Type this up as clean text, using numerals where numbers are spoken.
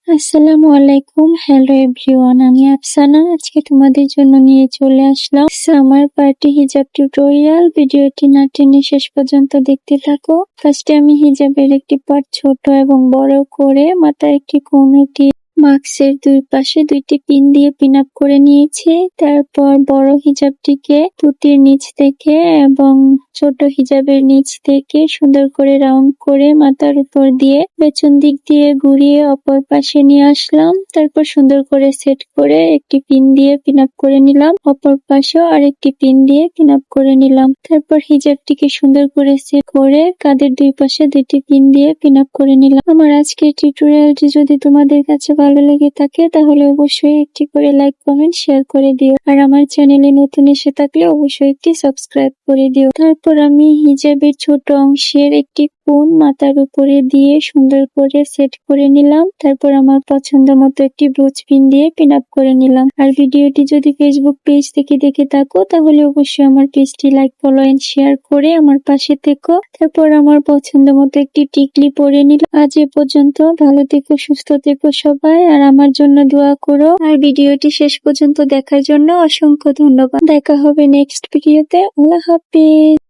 আসসালামু আলাইকুম, hello everyone. আমি আফসানা আজকে তোমাদের জন্য নিয়ে চলে আসলাম সামার পার্টি হিজাব টিউটোরিয়াল। ভিডিওটি না টেনে শেষ পর্যন্ত দেখতে থাকো। ফার্স্টে আমি হিজাবের একটি পার্ট ছোট এবং বড় করে মাথার একটি কোণটি মাস্কের দুই পাশে দুইটি পিন দিয়ে পিন আপ করে নিয়েছি। তারপর বড় হিজাবটিকে পুঁতির নিচ থেকে এবং ছোট হিজাবের নিচ থেকে সুন্দর করে রাউন্ড করে মাথার উপর দিয়ে পেছন দিক দিয়ে ঘুরিয়ে অপর পাশে নিয়ে আসলাম। তারপর সুন্দর করে সেট করে একটি পিন দিয়ে পিন আপ করে নিলাম, অপর পাশেও আরেকটি পিন দিয়ে পিন আপ করে নিলাম। তারপর হিজাবটিকে সুন্দর করে সেট করে কাঁধের দুই পাশে দুইটি পিন দিয়ে পিন আপ করে নিলাম। আমার আজকের টিউটোরিয়ালটি যদি তোমাদের কাছে ভালো লেগে থাকে তাহলে অবশ্যই একটি করে লাইক, কমেন্ট, শেয়ার করে দিও। আর আমার চ্যানেলে নতুন এসে থাকলে অবশ্যই একটি সাবস্ক্রাইব করে দিও। তারপর আমি হিজাবের ছোট অংশের একটি কোণ মাথার উপরে দিয়ে সুন্দর করে সেট করে নিলাম। তারপর আমার পছন্দ মতো একটি ব্রোচ পিন দিয়ে পিন আপ করে নিলাম। আর ভিডিওটি যদি ফেসবুক পেজ থেকে দেখে থাকো তাহলে অবশ্যই আমার পেজটি লাইক, ফলো এন্ড শেয়ার করে আমার পাশে থেকো। তারপর আমার পছন্দ মতো একটি টিকলি পরে নিলাম। আজ এ পর্যন্ত, ভালো থেকো, সুস্থ থেকো সবাই, আর আমার জন্য দোয়া করো। আর ভিডিওটি শেষ পর্যন্ত দেখার জন্য অসংখ্য ধন্যবাদ। দেখা হবে নেক্সট ভিডিওতে। আল্লাহ হাফেজ।